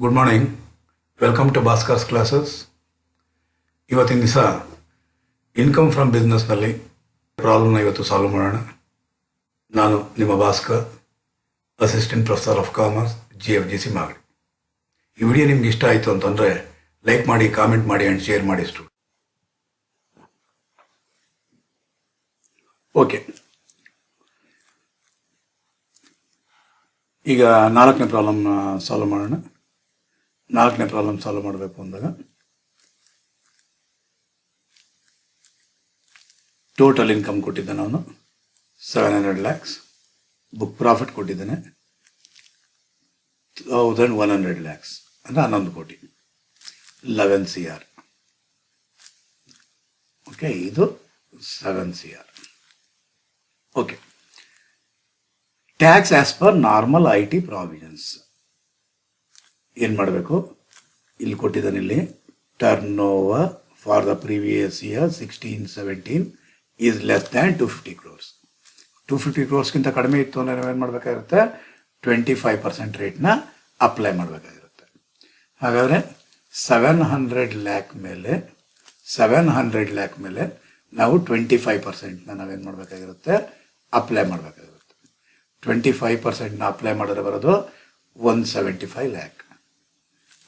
Good morning. Welcome to Bhaskar's classes. ಇವತ್ತಿನ ದಿವಸ income from ಬಿಸ್ನೆಸ್ನಲ್ಲಿ ಪ್ರಾಬ್ಲಮ್ನ ಇವತ್ತು ಸಾಲ್ವ್ ಮಾಡೋಣ. ನಾನು ನಿಮ್ಮ Bhaskar, assistant professor of commerce, GFGC Magadi. ಈ ವಿಡಿಯೋ ನಿಮ್ಗೆ ಇಷ್ಟ ಆಯಿತು ಅಂತಂದರೆ ಲೈಕ್ ಮಾಡಿ, ಕಾಮೆಂಟ್ ಮಾಡಿ ಆ್ಯಂಡ್ ಶೇರ್ ಮಾಡಿ. ಓಕೆ, ಈಗ ನಾಲ್ಕನೇ ಪ್ರಾಬ್ಲಮ್ ಸಾಲ್ವ್ ಮಾಡೋಣ. ನಾಲ್ಕನೇ ಪ್ರಾಬ್ಲಮ್ ಸಾಲ್ವ್ ಮಾಡಬೇಕು ಅಂದಾಗ ಟೋಟಲ್ ಇನ್ಕಮ್ ಕೊಟ್ಟಿದ್ದಾನೆ ಅವನು 700 lakhs. ಬುಕ್ ಪ್ರಾಫಿಟ್ ಕೊಟ್ಟಿದ್ದಾನೆ 1100 lakhs, ಅಂದರೆ 11 ಕೋಟಿ, 11 CR. ಓಕೆ, ಇದು 7 CR. Okay, tax as per normal IT provisions ಏನು ಮಾಡಬೇಕು? ಇಲ್ಲಿ ಕೊಟ್ಟಿದ್ದಾನೆ, ಇಲ್ಲಿ turn over for the previous year 16-17 is less than 250 crores. 250 crores ಕಡಿಮೆ ಇತ್ತು ಅಂದರೆ ನಾವೇನು ಮಾಡಬೇಕಾಗಿರುತ್ತೆ? 25% ರೇಟ್ನ ಅಪ್ಲೈ ಮಾಡಬೇಕಾಗಿರುತ್ತೆ. ಹಾಗಾದರೆ 700 lakh ಮೇಲೆ ನಾವು 25%ನ ನಾವೇನು ಮಾಡಬೇಕಾಗಿರುತ್ತೆ? ಅಪ್ಲೈ ಮಾಡಬೇಕಾಗಿರುತ್ತೆ. 25%ನ ಅಪ್ಲೈ ಮಾಡಿದ್ರೆ ಬರೋದು 175 lakh.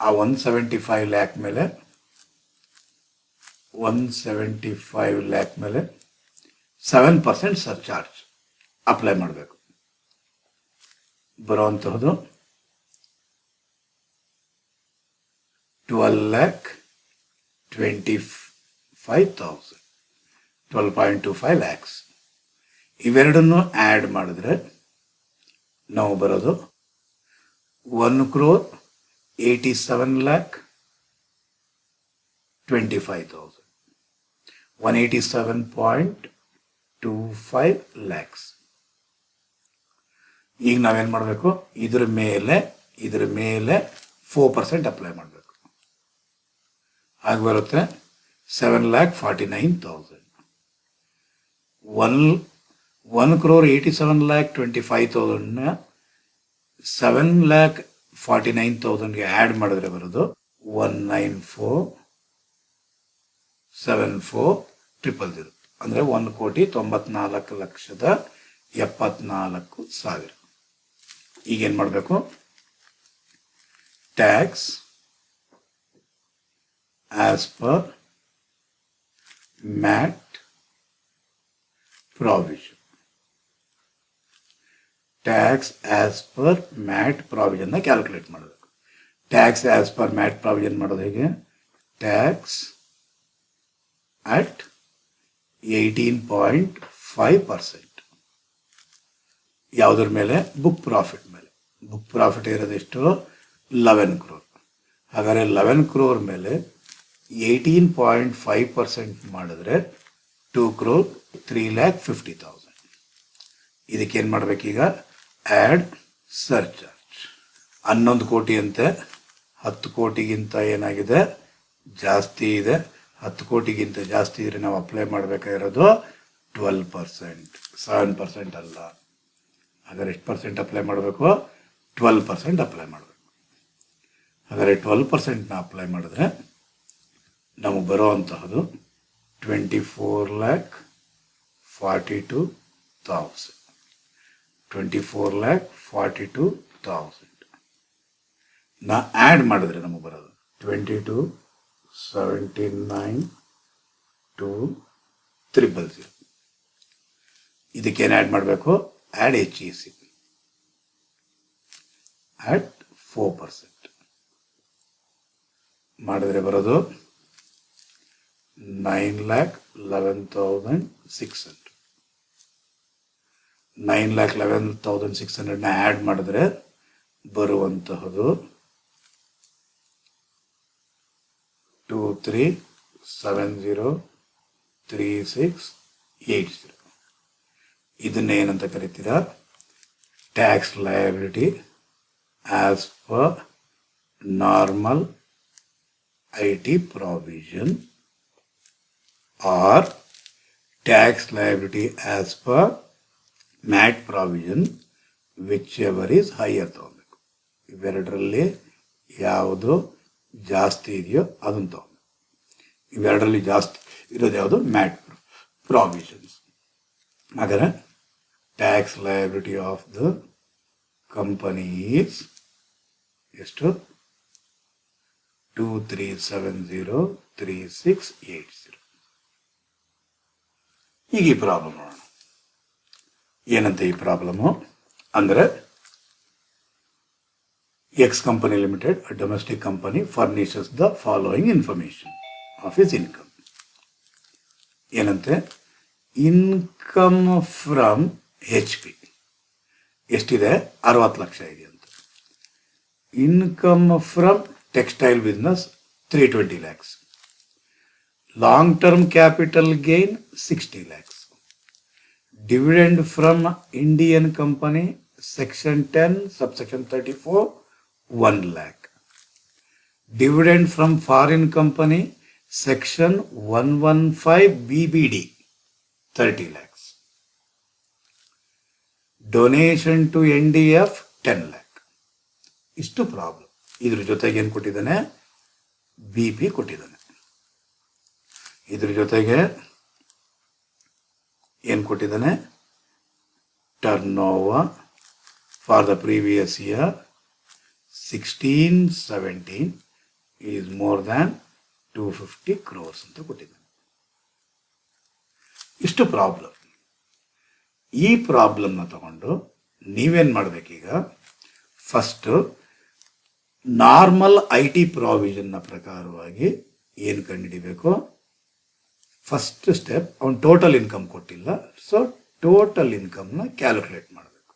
ಆ 175 lakh ಮೇಲೆ 7% ಸರ್ಚಾರ್ಜ್ ಅಪ್ಲೈ ಮಾಡಬೇಕು. ಬರುವಂತಹದ್ದು 12,25,000, 12.25 lakhs. ಇವೆರಡನ್ನು ಆ್ಯಡ್ ಮಾಡಿದ್ರೆ ನಾವು ಬರೋದು 1,87,25,000, 187.25 lakhs. ಈಗ ನಾವೇನು ಮಾಡಬೇಕು? ಇದ್ರ ಮೇಲೆ 4% ಅಪ್ಲೈ ಮಾಡಬೇಕು. ಆಗ ಬರುತ್ತೆ 7,49,000. 1,87,25,000ನ 7,49,000ಗೆ ಆ್ಯಡ್ ಮಾಡಿದ್ರೆ ಬರೋದು 1,94,74,000, ಅಂದರೆ 1,94,74,000. ಈಗೇನು ಮಾಡಬೇಕು? Tax as per MAT provision. Tax as per MAT ಪ್ರಾವಿಷನ್ನ ಕ್ಯಾಲ್ಕುಲೇಟ್ ಮಾಡಬೇಕು. Tax as per MAT provision ಮಾಡೋದು ಹೇಗೆ? Tax at 18.5%. ಯಾವುದ್ರ ಮೇಲೆ? ಬುಕ್ ಪ್ರಾಫಿಟ್ ಮೇಲೆ. ಬುಕ್ ಪ್ರಾಫಿಟ್ ಇರೋದೆಷ್ಟು? 11 crore. ಹಾಗಾದರೆ 11 crore ಮೇಲೆ 18.5% ಮಾಡಿದ್ರೆ 2,03,50,000. ಇದಕ್ಕೇನು ಮಾಡಬೇಕೀಗ? Add surcharge. 11 ಕೋಟಿ ಅಂತೆ, 10 ಕೋಟಿಗಿಂತ ಏನಾಗಿದೆ? ಜಾಸ್ತಿ ಇದೆ. 10 ಕೋಟಿಗಿಂತ ಜಾಸ್ತಿ ಇದ್ರೆ ನಾವು ಅಪ್ಲೈ ಮಾಡಬೇಕಾಗಿರೋದು 12%, 7% ಅಲ್ಲ. ಹಾಗಾದ್ರೆ ಎಷ್ಟು ಪರ್ಸೆಂಟ್ ಅಪ್ಲೈ ಮಾಡಬೇಕು? 12% ಅಪ್ಲೈ ಮಾಡಬೇಕು. ಹಾಗಾದರೆ 12%ನ ಅಪ್ಲೈ ಮಾಡಿದ್ರೆ ನಮಗೆ ಬರೋವಂತಹದ್ದು 24,42,000. 24,42,000 ನಾ ಆ್ಯಡ್ ಮಾಡಿದ್ರೆ ನಮಗೆ ಬರೋದು 22,79,200. ಇದಕ್ಕೇನು ಆ್ಯಡ್ ಮಾಡಬೇಕು? ಆ್ಯಡ್ HEC ಅಟ್ 4% ಮಾಡಿದ್ರೆ ಬರೋದು 9,11,600. 9,11,600ನ ಆ್ಯಡ್ ಮಾಡಿದ್ರೆ ಬರುವಂತಹದ್ದು 23703680. ಇದನ್ನೇನಂತ ಕರಿತೀರಾ? Tax liability as per normal IT provision or tax liability as per MAT provision, whichever is higher ತಗೋಬೇಕು. ಇವೆರಡರಲ್ಲಿ ಯಾವುದು ಜಾಸ್ತಿ ಇದೆಯೋ ಅದನ್ನು ತಗೊಂಡು, ಇವೆರಡರಲ್ಲಿ ಜಾಸ್ತಿ ಇರೋದು ಯಾವುದು? MAT provisions. ಹಾಗಾದರೆ tax liability of the company is ಎಷ್ಟು? 23703680. ಈಗ ಈ ಪ್ರಾಬ್ಲಮ್ ನೋಡೋಣ. ಏನಂತ ಈ ಪ್ರಾಬ್ಲಮು ಅಂದರೆ, X company limited, a domestic company, furnishes the following information of his income. ಏನಂತೆ? ಇನ್ಕಮ್ ಫ್ರಮ್ ಎಚ್ ಪಿ ಎಷ್ಟಿದೆ? 60 ಲಕ್ಷ ಇದೆ ಅಂತ. Income from textile business 320 lakhs. Long term capital gain 60 lakhs. Dividend from Indian company section 10 subsection 34 1 lakh. Dividend from foreign company section 115 BBD 30 lakhs. Donation to NDF 10 lakh. ಇಷ್ಟು problem. ಇದ್ರ ಜೊತೆಗೆ ಏನು ಕೊಟ್ಟಿದ್ದಾನೆ? B P ಕೊಟ್ಟಿದ್ದಾನೆ. ಇದ್ರ ಜೊತೆಗೆ ಏನು ಕೊಟ್ಟಿದ್ದಾನೆ? Turn over for the previous year 1617 is more than 250 crores ಅಂತ ಕೊಟ್ಟಿದ್ದಾನೆ. ಇಷ್ಟು ಪ್ರಾಬ್ಲಮ್. ಈ ಪ್ರಾಬ್ಲಮ್ನ ತಗೊಂಡು ನೀವೇನು ಮಾಡಬೇಕೀಗ? ಫಸ್ಟು ನಾರ್ಮಲ್ ಐ ಟಿ ಪ್ರಾವಿಷನ್ನ ಪ್ರಕಾರವಾಗಿ ಏನು ಕಂಡುಹಿಡಿಬೇಕು? ಫಸ್ಟ್ ಸ್ಟೆಪ್, ಅವನು ಟೋಟಲ್ ಇನ್ಕಮ್ ಕೊಟ್ಟಿಲ್ಲ, ಸೊ ಟೋಟಲ್ ಇನ್ಕಮ್ನ ಕ್ಯಾಲ್ಕುಲೇಟ್ ಮಾಡಬೇಕು.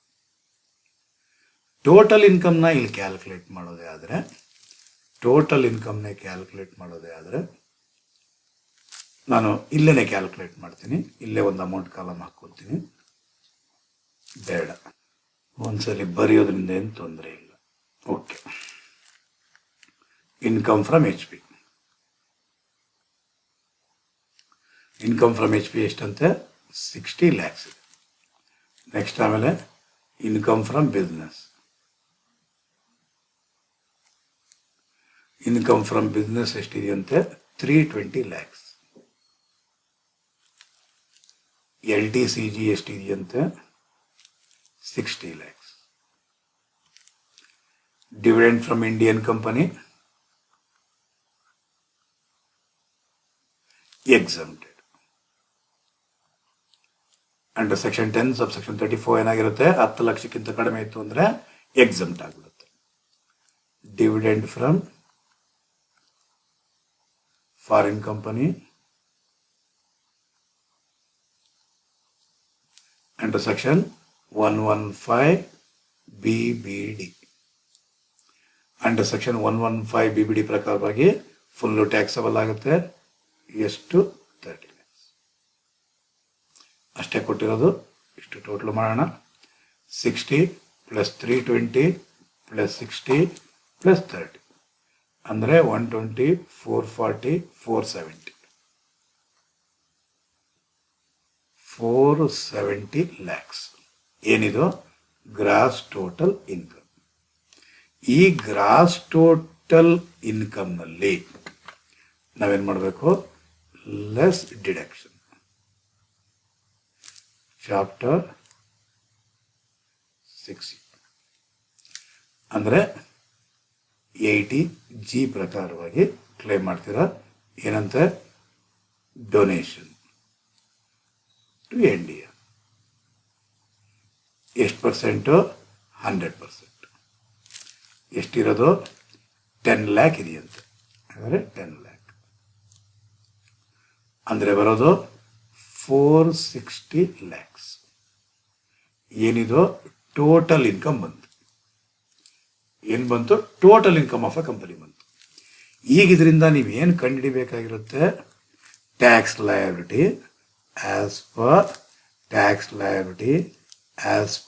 ಟೋಟಲ್ ಇನ್ಕಮ್ನ ಇಲ್ಲಿ ಕ್ಯಾಲ್ಕುಲೇಟ್ ಮಾಡೋದೇ ಆದರೆ, ನಾನು ಇಲ್ಲೇ ಕ್ಯಾಲ್ಕುಲೇಟ್ ಮಾಡ್ತೀನಿ. ಇಲ್ಲೇ ಒಂದು ಅಮೌಂಟ್ ಕಾಲಮ್ ಹಾಕ್ಕೊಳ್ತೀನಿ. ಬೇಡ, ಒಂದ್ಸಲಿ ಬರೆಯೋದ್ರಿಂದ ಏನು ತೊಂದರೆ ಇಲ್ಲ. Okay, income from H P. Income from H P ಎಷ್ಟಂತೆ? 60 lakhs ಇದೆ. ನೆಕ್ಸ್ಟ್ ಆಮೇಲೆ income from business. Income from business ಎಷ್ಟಿದೆಯಂತೆ? 320 lakhs. L T C G ಎಷ್ಟಿದೆಯಂತೆ? 60 lakhs. Dividend from Indian company exempted. Under section 10 subsection 34 ಏನಾಗಿರುತ್ತೆ? 10 ಲಕ್ಷಕ್ಕಿಂತ ಕಡಿಮೆ ಇತ್ತು ಅಂದರೆ ಎಕ್ಸಮ್ಟ್ ಆಗಿಬಿಡುತ್ತೆ. Dividend from foreign company under section 115 BBD. Under section 115 BBD ಪ್ರಕಾರವಾಗಿ full taxable ಆಗುತ್ತೆ. ಎಷ್ಟು? 30 lakhs. ಅಷ್ಟೇ ಕೊಟ್ಟಿರೋದು. ಇಷ್ಟು ಟೋಟಲ್ ಮಾಡೋಣ. 60 + 320 + 60 + 30 ಅಂದರೆ 120, 440, 470. 470 lakhs. ಏನಿದು? Gross total income. ಈ ಗ್ರಾಸ್ ಟೋಟಲ್ ಇನ್ಕಮ್ನಲ್ಲಿ ನಾವೇನು ಮಾಡಬೇಕು? Less deduction. ಚಾಪ್ಟರ್ 6 ಅಂದರೆ 80G ಪ್ರಕಾರವಾಗಿ ಕ್ಲೇಮ್ ಮಾಡ್ತೀರಾ. ಏನಂತೆ? Donation to India. ಎಷ್ಟು ಪರ್ಸೆಂಟು? 100%. ಎಷ್ಟಿರೋದು? 10 lakh ಇದೆಯಂತೆ. ಅಂದರೆ 10 lakh ಅಂದರೆ ಬರೋದು 460 lakhs. ಏನಿದು? ಟೋಟಲ್ ಇನ್ಕಮ್ ಬಂತು. ಏನು ಬಂತು? Total income of a company ಬಂತು. ಈಗ ಇದರಿಂದ ನೀವು ಏನು ಕಂಡುಹಿಡಿಬೇಕಾಗಿರುತ್ತೆ? Tax liability as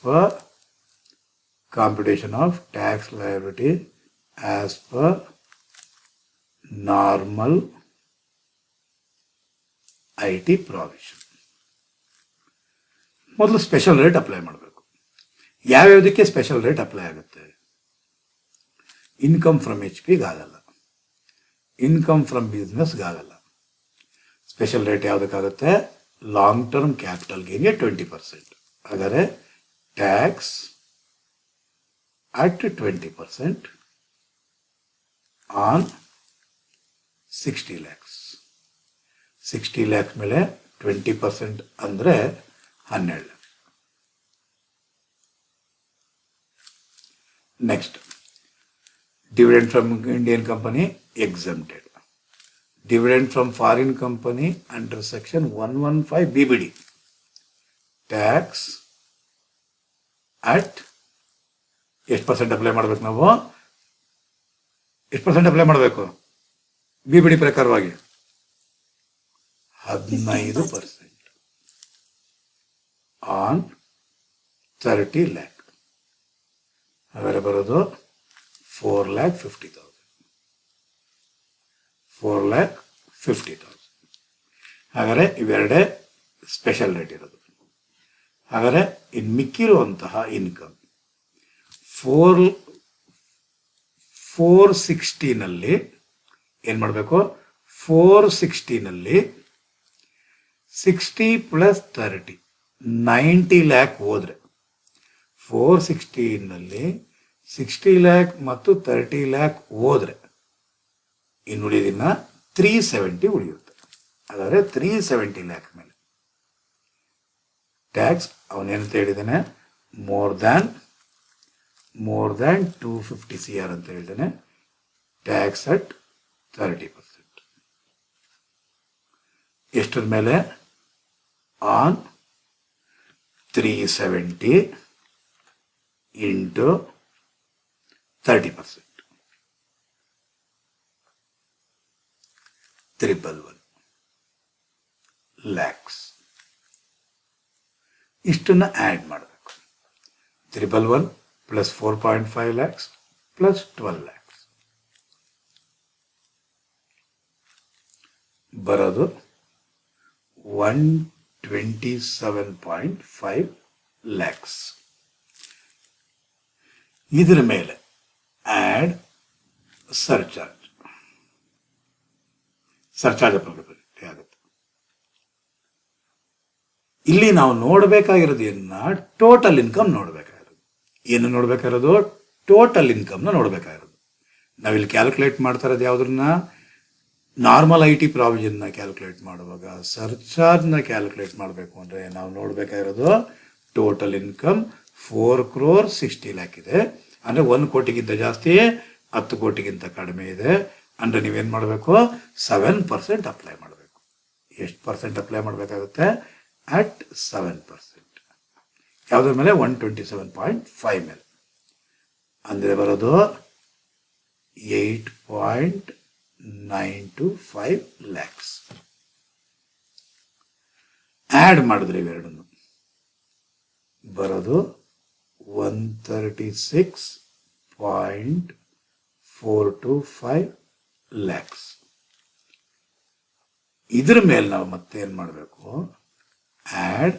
per computation of tax liability as per normal I T provision. ಮೊದಲು ಸ್ಪೆಷಲ್ ರೇಟ್ ಅಪ್ಲೈ ಮಾಡಬೇಕು. ಯಾವ್ಯಾವುದಕ್ಕೆ ಸ್ಪೆಷಲ್ ರೇಟ್ ಅಪ್ಲೈ ಆಗುತ್ತೆ? ಇನ್ಕಮ್ ಫ್ರಮ್ ಎಚ್ ಪಿಗಾಗಲ್ಲ, ಇನ್ಕಮ್ ಫ್ರಮ್ ಬಿಸ್ನೆಸ್ಗಾಗಲ್ಲ. ಸ್ಪೆಷಲ್ ರೇಟ್ ಯಾವುದಕ್ಕಾಗುತ್ತೆ? ಲಾಂಗ್ ಟರ್ಮ್ ಕ್ಯಾಪಿಟಲ್ ಗೇನ್ಗೆ 20%. ಹಾಗಾದರೆ tax at 20% on 60 lakhs. 60 lakhs ಮೇಲೆ 20% ಅಂದರೆ 12 lakhs. Next, dividend from Indian company exempted. Dividend from foreign company under section 115 BBD. Tax at ಎಷ್ಟು percent apply ಮಾಡಬೇಕು? ನಾವು ಎಷ್ಟು ಪರ್ಸೆಂಟ್ ಅಪ್ಲೈ ಮಾಡಬೇಕು BBD ಪ್ರಕಾರವಾಗಿ? 15% ಆನ್ 30 lakh. ಹಾಗಾದರೆ ಬರೋದು 4,50,000. 4,50,000. ಹಾಗಾದರೆ ಇವೆರಡೇ ಸ್ಪೆಷಲ್ ರೇಟ್ ಇರೋದು. ಹಾಗಾದರೆ ಇನ್ನು ಮಿಕ್ಕಿರುವಂತಹ ಇನ್ಕಮ್ 460ನಲ್ಲಿ ಏನು ಮಾಡಬೇಕು? 460ನಲ್ಲಿ 60 + 30 90 lakh ಹೋದರೆ, 460ನಲ್ಲಿ 60 lakh ಮತ್ತು 30 lakh ಹೋದರೆ ಇನ್ನು ಉಳಿದಿನ 370 ಉಳಿಯುತ್ತೆ. ಹಾಗಾದರೆ 370 lakh ಮೇಲೆ ಟ್ಯಾಕ್ಸ್ ಅವನೇನಂತ ಹೇಳಿದ್ದಾನೆ? ಮೋರ್ ದ್ಯಾನ್ 250 CR ಅಂತ ಹೇಳಿದ್ದಾನೆ. Tax at 30%. ಎಷ್ಟರ ಮೇಲೆ? On 370 into 30%. 111 lakhs. ಇಷ್ಟನ್ನು ಆ್ಯಡ್ ಮಾಡಬೇಕು. 111 + 4.5 lakhs + 12 lakhs ಬರೋದು 127.5 lakhs. ಇದರ ಮೇಲೆ ಆ್ಯಡ್ ಸರ್ಚಾರ್ಜ್ ಅಪ್ಲಿಕಬಿಲಿಟಿ ಆಗುತ್ತೆ. ಇಲ್ಲಿ ನಾವು ನೋಡಬೇಕಾಗಿರೋದು ಟೋಟಲ್ ಇನ್ಕಮ್ ನೋಡಬೇಕಾಗಿರೋದು. ಏನು ನೋಡಬೇಕಾಗಿರೋದು? ಟೋಟಲ್ ಇನ್ಕಮ್ನ ನೋಡಬೇಕಾಗಿರೋದು. ನಾವಿಲ್ಲಿ ಕ್ಯಾಲ್ಕುಲೇಟ್ ಮಾಡ್ತಾ ಇರೋದು ಯಾವುದನ್ನ? ನಾರ್ಮಲ್ IT ಪ್ರಾವಿಷನ್ನ ಕ್ಯಾಲ್ಕುಲೇಟ್ ಮಾಡುವಾಗ ಸರ್ಚಾರ್ಜ್ನ ಕ್ಯಾಲ್ಕುಲೇಟ್ ಮಾಡಬೇಕು ಅಂದರೆ ನಾವು ನೋಡಬೇಕಾಗಿರೋದು ಟೋಟಲ್ ಇನ್ಕಮ್ 4,60 lakh ಇದೆ. ಅಂದರೆ 1 ಕೋಟಿಗಿಂತ ಜಾಸ್ತಿ, 10 ಕೋಟಿಗಿಂತ ಕಡಿಮೆ ಇದೆ. ಅಂದರೆ ನೀವೇನು ಮಾಡಬೇಕು? 7% ಅಪ್ಲೈ ಮಾಡಬೇಕು. ಎಷ್ಟು ಪರ್ಸೆಂಟ್ ಅಪ್ಲೈ ಮಾಡಬೇಕಾಗುತ್ತೆ? ಅಟ್ 7%. ಯಾವುದ್ರ ಮೇಲೆ? 127.5 ಮೇಲೆ. ಅಂದರೆ ಬರೋದು 8.925 lakhs. ಆ್ಯಡ್ ಮಾಡಿದ್ರೆ ಇವೆರಡನ್ನು ಬರೋದು 136.425 lakhs. ಇದ್ರ ಮೇಲೆ ನಾವು ಮತ್ತೆ ಏನು ಮಾಡಬೇಕು? Add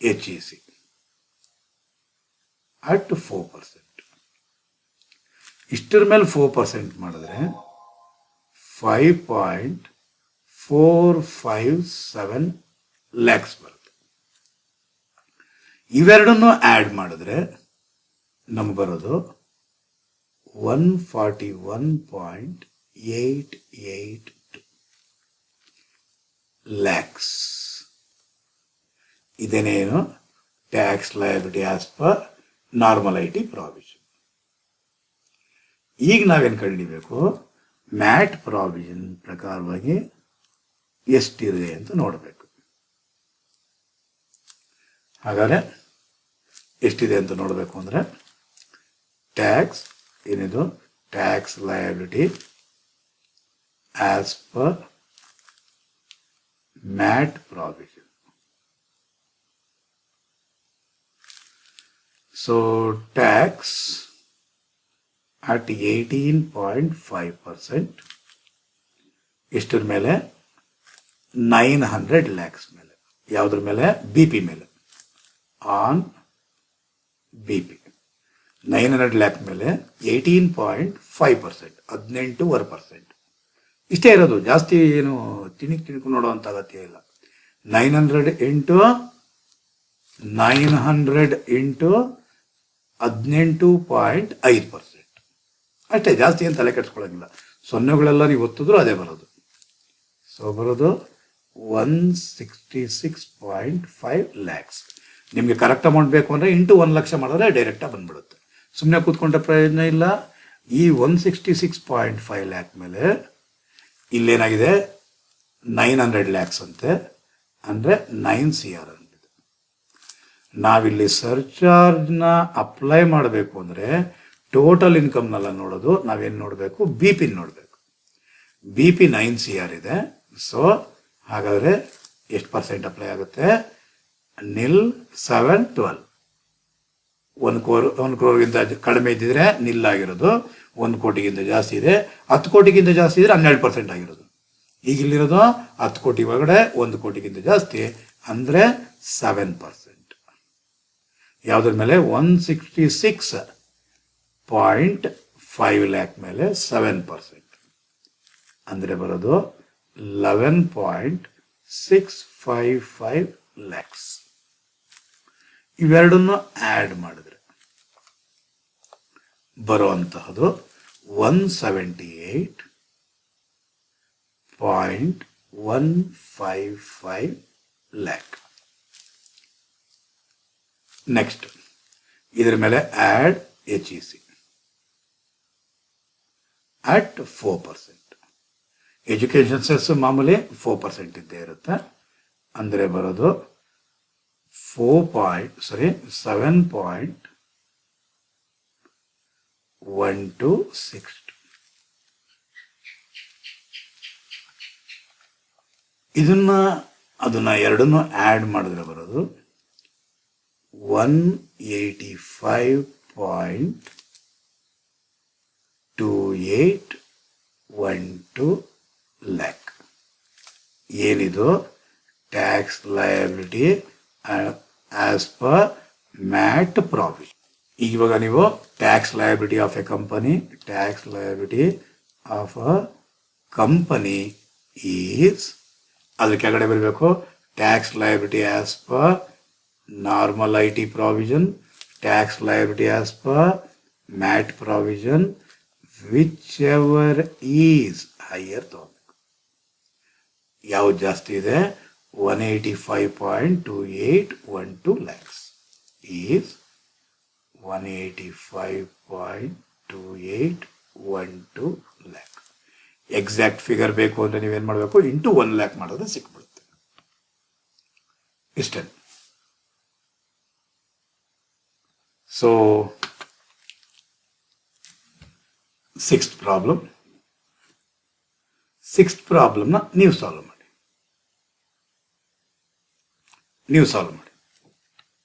HEC at 4%. ಇಷ್ಟರ ಮೇಲೆ 4% ಮಾಡಿದ್ರೆ 5.457 lakhs ಬರುತ್ತೆ. ಇವೆರಡನ್ನು ಆ್ಯಡ್ ಮಾಡಿದ್ರೆ ನಮ್ಗೆ ಬರೋದು 141.882 lakhs. ಇದೇನೇನು? Tax liability as per normal IT provision. ಈಗ ನಾವೇನು ಕಂಡುಹಿಡಿಬೇಕು? ಮ್ಯಾಟ್ ಪ್ರಾವಿಷನ್ ಪ್ರಕಾರವಾಗಿ ಎಷ್ಟಿದೆ ಅಂತ ನೋಡಬೇಕು. ಹಾಗಾದರೆ ಎಷ್ಟಿದೆ ಅಂತ ನೋಡಬೇಕು ಅಂದರೆ ಟ್ಯಾಕ್ಸ್ ಏನಿದು? Tax liability as per MAT provision. So tax at 18.5% ಎಷ್ಟರ ಮೇಲೆ? 900 lakhs ಮೇಲೆ. ಯಾವುದ್ರ ಮೇಲೆ? BP ಮೇಲೆ. On BP. 900 ಲ್ಯಾಕ್ ಮೇಲೆ 18.5%, 18.5%. ಇಷ್ಟೇ ಇರೋದು, ಜಾಸ್ತಿ ಏನು ತಿಣಿಕು ನೋಡುವಂಥ ಅಗತ್ಯ ಇಲ್ಲ. 900 ಇಂಟು 18.5%, ಅಷ್ಟೇ, ಜಾಸ್ತಿ ಏನು ತಲೆ ಕೆಡಿಸ್ಕೊಳ್ಳೋಂಗಿಲ್ಲ. ಸೊನ್ನೆಗಳೆಲ್ಲ ನೀವು ಒತ್ತಿದ್ರು ಅದೇ ಬರೋದು. ಸೊ ಬರೋದು 166.5 ಲ್ಯಾಕ್ಸ್. ನಿಮಗೆ ಕರೆಕ್ಟ್ ಅಮೌಂಟ್ ಬೇಕು ಅಂದರೆ ಇಂಟು 1 ಲಕ್ಷ ಮಾಡಿದ್ರೆ ಡೈರೆಕ್ಟಾಗಿ ಬಂದ್ಬಿಡುತ್ತೆ. ಸುಮ್ಮನೆ ಕೂತ್ಕೊಂಡ್ರೆ ಪ್ರಯೋಜನ ಇಲ್ಲ. ಈ 166.5 ಲ್ಯಾಕ್ ಮೇಲೆ ಇಲ್ಲೇನಾಗಿದೆ 900 ಲ್ಯಾಕ್ಸ್ ಅಂತೆ, ಅಂದರೆ 9 CR ಅಂತಿದೆ. ನಾವಿಲ್ಲಿ ಸರ್ಚಾರ್ಜ್ನ ಅಪ್ಲೈ ಮಾಡಬೇಕು ಅಂದರೆ ಟೋಟಲ್ ಇನ್ಕಮ್ನೆಲ್ಲ ನೋಡೋದು, ನಾವೇನು ನೋಡಬೇಕು, ಬಿ ಪಿ ನೋಡಬೇಕು. ಬಿ ಪಿ 9 CR ಇದೆ. ಸೊ ಹಾಗಾದರೆ ಎಷ್ಟು ಪರ್ಸೆಂಟ್ ಅಪ್ಲೈ ಆಗುತ್ತೆ? 712. 1 ಕ್ರೋರ್ಗಿಂತ ಕಡಿಮೆ ಇದ್ದಿದ್ರೆ ನಿಲ್ಲಾಗಿರೋದು, 1 ಕೋಟಿಗಿಂತ ಜಾಸ್ತಿ ಇದೆ, 10 ಕೋಟಿಗಿಂತ ಜಾಸ್ತಿ ಇದ್ರೆ 12% ಆಗಿರೋದು. ಈಗ ಇಲ್ಲಿರೋದು 10 ಕೋಟಿ ಒಳಗಡೆ 1 ಕೋಟಿಗಿಂತ ಜಾಸ್ತಿ ಅಂದರೆ 7%. ಯಾವುದ್ರ ಮೇಲೆ? 166.5 ಲ್ಯಾಕ್ ಮೇಲೆ 7%, ಅಂದರೆ ಬರೋದು 11.655 ಲ್ಯಾಕ್ಸ್. ಇವೆರಡನ್ನು ಆ್ಯಡ್ ಮಾಡಿದ್ರೆ ಬರುವಂತಹದ್ದು 178.155 ಲ್ಯಾಕ್. ನೆಕ್ಸ್ಟ್ ಇದರ ಮೇಲೆ add HEC at 4%. Education cess ಮಾಮೂಲಿ 4% ಇದ್ದೇ ಇರುತ್ತೆ, ಅಂದರೆ ಬರೋದು 7.1262. ಅದನ್ನ ಎರಡನ್ನು ಆ್ಯಡ್ ಮಾಡಿದ್ರೆ ಬರೋದು 185.2812 ಲ್ಯಾಕ್. ಏನಿದು? Tax liability as per mat profit. ಇವಾಗ ನೀವು tax liability of A company, tax liability of a company is, ಅದ್ರ ಕೆಳಗಡೆ ಬರಬೇಕು tax liability as per normal IT provision, tax liability as per MAT provision, which ever is higher ತಗೋಬೇಕು. ಯಾವ್ದು ಜಾಸ್ತಿ ಇದೆ? 185.2812 lakhs is 185.2812 lac. Exact figure ಬೇಕು ಅಂದರೆ ನೀವೇನು ಮಾಡಬೇಕು? ಇಂಟು 1 ಲ್ಯಾಕ್ ಮಾಡಿದ್ರೆ ಸಿಕ್ಬಿಡುತ್ತೆ. ಇಷ್ಟೇ. ಸೊ ಸಿಕ್ಸ್ತ್ ಪ್ರಾಬ್ಲಮ್ನ ನೀವು ಸಾಲ್ವ್ ಮಾಡಿ.